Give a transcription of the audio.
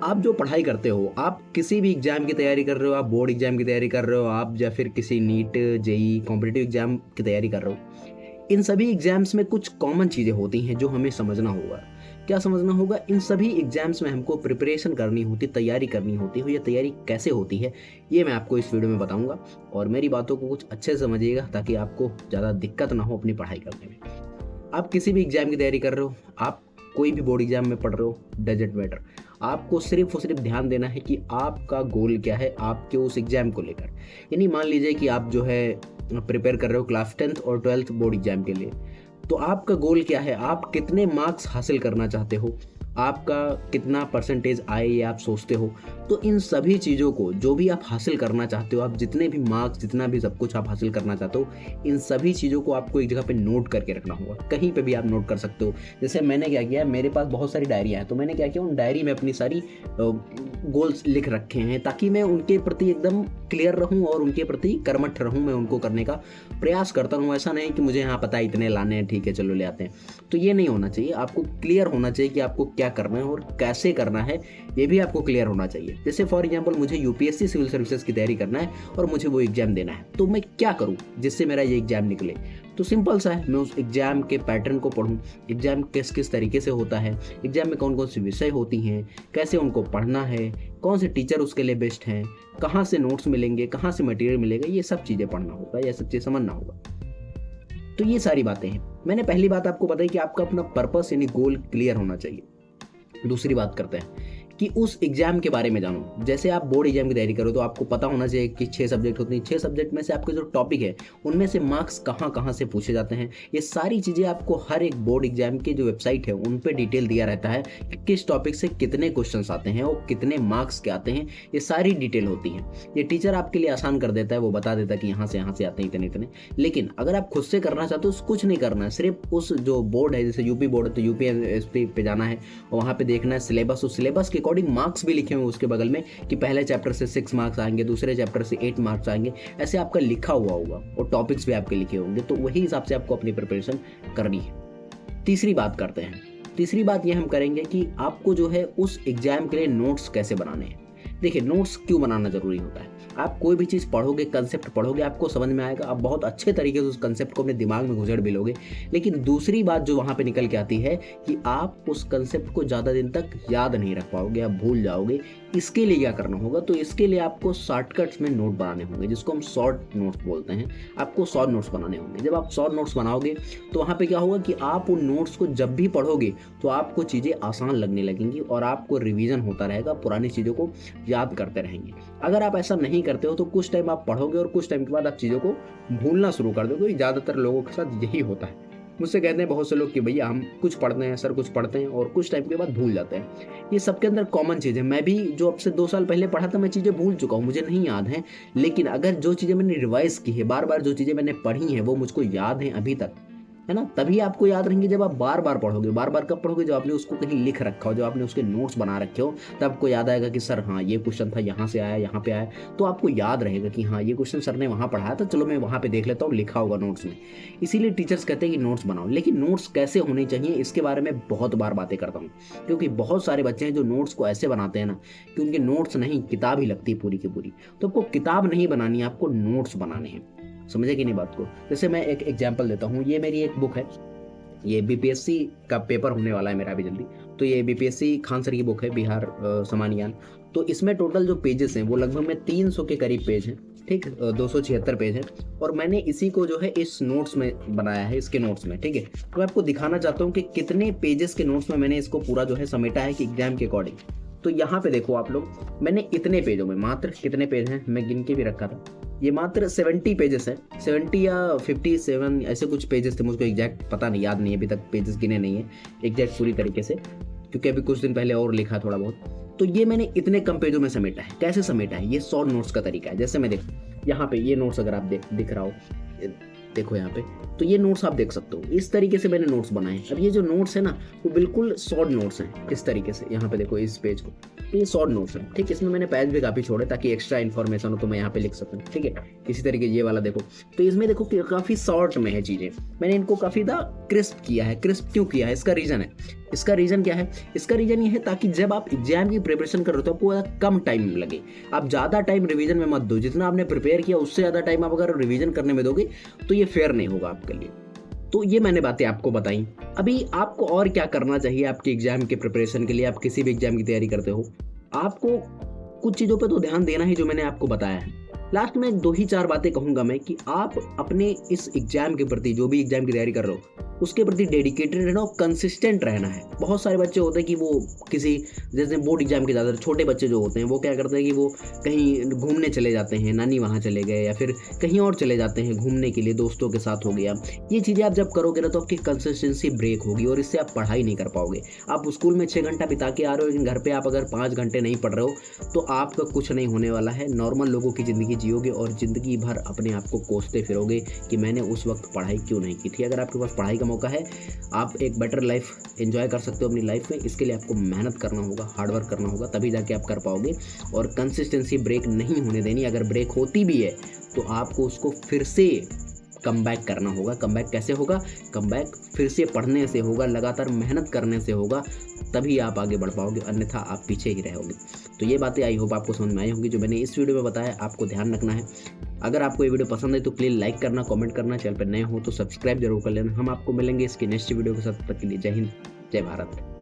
आप जो पढ़ाई करते हो, आप किसी भी एग्ज़ाम की तैयारी कर रहे हो, आप बोर्ड एग्ज़ाम की तैयारी कर रहे हो, आप या फिर किसी नीट, जेईई कॉम्पिटिटिव एग्ज़ाम की तैयारी कर रहे हो, इन सभी एग्ज़ाम्स में कुछ कॉमन चीज़ें होती हैं जो हमें समझना होगा। क्या समझना होगा? इन सभी एग्ज़ाम्स में हमको प्रिपरेशन करनी होती, तैयारी करनी होती है। ये तैयारी कैसे होती है, ये मैं आपको इस वीडियो में बताऊँगा और मेरी बातों को कुछ अच्छे से समझिएगा ताकि आपको ज़्यादा दिक्कत ना हो अपनी पढ़ाई करने में। आप किसी भी एग्ज़ाम की तैयारी कर रहे हो, आप कोई भी बोर्ड एग्ज़ाम में पढ़ रहे हो, डज़न्ट मैटर। आपको सिर्फ़ और सिर्फ़ ध्यान देना है कि आपका गोल क्या है आपके उस एग्ज़ाम को लेकर। यानी मान लीजिए कि आप जो है प्रिपेयर कर रहे हो क्लास 10th और 12th बोर्ड एग्ज़ाम के लिए। तो आपका गोल क्या है? आप कितने मार्क्स हासिल करना चाहते हो? आपका कितना परसेंटेज आए ये आप सोचते हो? तो इन सभी चीज़ों को जो भी आप हासिल करना चाहते हो, आप जितने भी मार्क्स, जितना भी सब कुछ आप हासिल करना चाहते हो, इन सभी चीज़ों को आपको एक जगह पे नोट करके रखना होगा। कहीं पे भी आप नोट कर सकते हो। जैसे मैंने क्या किया, मेरे पास बहुत सारी डायरियाँ हैं, तो मैंने क्या किया, उन डायरी में अपनी सारी गोल्स लिख रखे हैं ताकि मैं उनके प्रति एकदम क्लियर रहूँ और उनके प्रति कर्मठ रहूँ। मैं उनको करने का प्रयास करता रहूँ। ऐसा नहीं कि मुझे हाँ पता है इतने लाने हैं, ठीक है चलो ले आते हैं। तो ये नहीं होना चाहिए। आपको क्लियर होना चाहिए कि आपको क्या करना है और कैसे करना है, ये भी आपको क्लियर होना चाहिए। जैसे फॉर एग्जांपल मुझे यूपीएससी सिविल सर्विसेज की तैयारी करना है और मुझे वो एग्जाम देना है, तो मैं क्या करूँ जिससे मेरा ये एग्जाम निकले? तो सिंपल सा है, मैं उस एग्जाम के पैटर्न को पढूँ, एग्जाम किस किस तरीके से होता है, एग्जाम में कौन कौन सी विषय होती हैं, कैसे उनको पढ़ना है, कौन से टीचर उसके लिए बेस्ट हैं, कहाँ से नोट्स मिलेंगे, कहाँ से मटेरियल मिलेगा, ये सब चीज़ें पढ़ना होगा, ये सब चीज़ें समझना होगा। तो ये सारी बातें हैं। मैंने पहली बात आपको बताई कि आपका अपना पर्पस यानी गोल क्लियर होना चाहिए। दूसरी बात करते हैं कि उस एग्जाम के बारे में जानो। जैसे आप बोर्ड एग्जाम की तैयारी करो तो आपको पता होना चाहिए कि 6 सब्जेक्ट होते हैं। 6 सब्जेक्ट में से आपके जो टॉपिक है उनमें से मार्क्स कहाँ कहाँ से पूछे जाते हैं, ये सारी चीज़ें आपको हर एक बोर्ड एग्जाम की जो वेबसाइट है उन पे डिटेल दिया रहता है कि किस टॉपिक से कितने क्वेश्चंस आते हैं और कितने मार्क्स के आते हैं। ये सारी डिटेल होती है। ये टीचर आपके लिए आसान कर देता है, वो बता देता है कि यहाँ से आते हैं इतने इतने। लेकिन अगर आप खुद से करना चाहते हो, कुछ नहीं करना है, सिर्फ उस जो बोर्ड है, जैसे यूपी बोर्ड है तो यूपीएससी पे जाना है और वहाँ पे देखना है सिलेबस। उस सिलेबस के अकॉर्डिंग मार्क्स भी लिखे हुए उसके बगल में कि पहले चैप्टर से 6 मार्क्स आएंगे, दूसरे चैप्टर से 8 मार्क्स आएंगे, ऐसे आपका लिखा हुआ होगा और टॉपिक्स भी आपके लिखे होंगे। तो वही हिसाब से आपको अपनी प्रिपरेशन करनी है। तीसरी बात करते हैं। तीसरी बात ये हम करेंगे कि आपको जो है उस एग्जाम के लिए नोट्स कैसे बनाने हैं। देखिए, नोट्स क्यों बनाना जरूरी होता है? आप कोई भी चीज़ पढ़ोगे, कंसेप्ट पढ़ोगे, आपको समझ में आएगा, आप बहुत अच्छे तरीके से उस कंसेप्ट को अपने दिमाग में घुसेड़ भी लोगे। लेकिन दूसरी बात जो वहाँ पे निकल के आती है कि आप उस कंसेप्ट को ज़्यादा दिन तक याद नहीं रख पाओगे, आप भूल जाओगे। इसके लिए क्या करना होगा? तो इसके लिए आपको शॉर्टकट्स में नोट बनाने होंगे, जिसको हम शॉर्ट नोट्स बोलते हैं। आपको शॉर्ट नोट्स बनाने होंगे। जब आप शॉर्ट नोट्स बनाओगे तो वहाँ पे क्या होगा कि आप उन नोट्स को जब भी पढ़ोगे तो आपको चीज़ें आसान लगने लगेंगी और आपको रिवीजन होता रहेगा, पुरानी चीज़ों को याद करते रहेंगे। अगर आप ऐसा नहीं करते हो तो कुछ टाइम आप पढ़ोगे और कुछ टाइम के बाद आप चीज़ों को भूलना शुरू कर दोगे। ज़्यादातर लोगों के साथ यही होता है। मुझसे कहते हैं बहुत से लोग कि भैया हम कुछ पढ़ते हैं सर, कुछ पढ़ते हैं और कुछ टाइम के बाद भूल जाते हैं। ये सबके अंदर कॉमन चीज़ है। मैं भी जो अब से 2 साल पहले पढ़ा था, मैं चीज़ें भूल चुका हूँ, मुझे नहीं याद है। लेकिन अगर जो चीज़ें मैंने रिवाइज़ की है, बार-बार जो चीज़ें मैंने पढ़ी हैं वो मुझको याद हैं अभी तक, है ना? तभी आपको याद रहेंगी जब आप बार-बार पढ़ोगे। बार-बार कब पढ़ोगे? जब आपने उसको कहीं लिख रखा हो, जब आपने उसके नोट्स बना रखे हो, तब आपको याद आएगा कि सर हाँ, ये क्वेश्चन था, यहाँ से आया, यहाँ पे आया। तो आपको याद रहेगा कि हाँ, ये क्वेश्चन सर ने वहाँ पढ़ाया था, चलो मैं वहाँ पे देख लेता हूँ, लिखा होगा नोट्स में। इसीलिए टीचर्स कहते हैं कि नोट्स बनाओ। लेकिन नोट्स कैसे होने चाहिए इसके बारे में बहुत बार बातें करता हूँ, क्योंकि बहुत सारे बच्चे हैं जो नोट्स को ऐसे बनाते हैं ना कि उनके नोट्स नहीं, किताब ही लगती है पूरी की पूरी। तो आपको किताब नहीं बनानी है, आपको नोट्स बनाने हैं। समझे कि नहीं बात को? जैसे मैं एक एग्जाम्पल देता हूँ। ये मेरी एक बुक है, ये बीपीएससी का पेपर होने वाला है मेरा अभी जल्दी। तो ये बीपीएससी खान सर की बुक है, बिहार सामान्य। तो इसमें टोटल जो पेजेस हैं वो लगभग में 300 के करीब पेज हैं, ठीक, 276 पेज हैं। और मैंने इसी को जो है इस नोट्स में बनाया है, इसके नोट्स में, ठीक है। तो मैं आपको दिखाना चाहता हूँ कि कितने पेजेस के नोट्स में मैंने इसको पूरा जो है समेटा है कि एग्जाम के अकॉर्डिंग। तो यहाँ पे देखो आप लोग, मैंने इतने पेजों में, मात्र कितने पेज हैं मैं गिन के भी रखा था, ये मात्र 70 पेजेस हैं। 70 या 57 ऐसे कुछ पेजेस थे, मुझको एग्जैक्ट पता नहीं, याद नहीं है, अभी तक पेजेस गिने नहीं है एग्जैक्ट पूरी तरीके से, क्योंकि अभी कुछ दिन पहले और लिखा थोड़ा बहुत। तो ये मैंने इतने कम पेजों में समेटा है। कैसे समेटा है? ये शॉर्ट नोट्स का तरीका है। जैसे मैं यहाँ पे ये नोट्स अगर आप दिख रहा हो, देखो यहाँ पे, तो ये नोट्स आप देख सकते हो। इस तरीके से मैंने नोट्स बनाए हैं। अब ये जो नोट्स है ना, वो बिल्कुल शॉर्ट नोट्स हैं। इस तरीके से यहाँ पे देखो इस पेज को, तो ये शॉर्ट नोट्स हैं, ठीक। इसमें मैंने पेज भी काफ़ी छोड़े ताकि एक्स्ट्रा इन्फॉर्मेशन हो तो मैं यहाँ पे लिख सकूँ, ठीक है। इसी तरीके ये वाला देखो, तो इसमें देखो कि काफ़ी शॉर्ट में है चीज़ें। मैंने इनको काफ़ी क्रिस्प किया है। क्रिस्प क्यों किया है, इसका रीज़न है। इसका रीज़न क्या है? इसका रीज़न ये है ताकि जब आप एग्जाम की प्रिपरेशन कर रहे हो तो आपको कम टाइम लगे। आप ज़्यादा टाइम रिवीजन में मत दो, जितना आपने प्रिपेयर किया उससे ज़्यादा टाइम आप अगर रिवीजन करने में दोगे तो ये फेयर नहीं होगा आपके लिए। तो ये मैंने बातें आपको बताई। अभी आपको और क्या करना चाहिए आपके एग्जाम के प्रिपरेशन के लिए? आप किसी भी एग्जाम की तैयारी करते हो, आपको कुछ चीज़ों पे तो ध्यान देना ही जो मैंने आपको बताया है। लास्ट में 2 ही 4 बातें कहूँगा मैं कि आप अपने इस एग्जाम के प्रति, जो भी एग्जाम की तैयारी कर रहे हो, उसके प्रति डेडिकेटेड रहना और कंसिस्टेंट रहना है। बहुत सारे बच्चे होते हैं कि वो किसी, जैसे बोर्ड एग्जाम के ज़्यादा छोटे बच्चे जो होते हैं वो क्या करते हैं कि वो कहीं घूमने चले जाते हैं, नानी वहाँ चले गए या फिर कहीं और चले जाते हैं घूमने के लिए, दोस्तों के साथ हो गया। ये चीज़ें आप जब करोगे ना तो आपकी कंसिस्टेंसी ब्रेक होगी और इससे आप पढ़ाई नहीं कर पाओगे। आप स्कूल में 6 घंटा बिता के आ रहे हो, लेकिन घर पे आप अगर 5 घंटे नहीं पढ़ रहे हो तो आपका कुछ नहीं होने वाला है। नॉर्मल लोगों की ज़िंदगी जियोगे और ज़िंदगी भर अपने आप को कोसते फिरोगे कि मैंने उस वक्त पढ़ाई क्यों नहीं की थी। अगर आपके पास पढ़ाई का मौका है, आप एक बेटर लाइफ एंजॉय कर सकते हो अपनी लाइफ में। इसके लिए आपको मेहनत करना होगा, हार्ड वर्क करना होगा, तभी जाके आप कर पाओगे। और कंसिस्टेंसी ब्रेक नहीं होने देनी। अगर ब्रेक होती भी है तो आपको उसको फिर से कमबैक करना होगा। कमबैक कैसे होगा? कमबैक फिर से पढ़ने से होगा, लगातार मेहनत करने से होगा, तभी आप आगे बढ़ पाओगे, अन्यथा आप पीछे ही रहोगे। तो ये बातें आई होप आपको समझ में आई होंगी जो मैंने इस वीडियो में बताया। आपको ध्यान रखना है। अगर आपको ये वीडियो पसंद है तो प्लीज़ लाइक करना, कमेंट करना, चैनल पर नए हो तो सब्सक्राइब जरूर कर लेना। हम आपको मिलेंगे इसकी नेक्स्ट वीडियो के साथ। तब तक के लिए जय हिंद, जय भारत।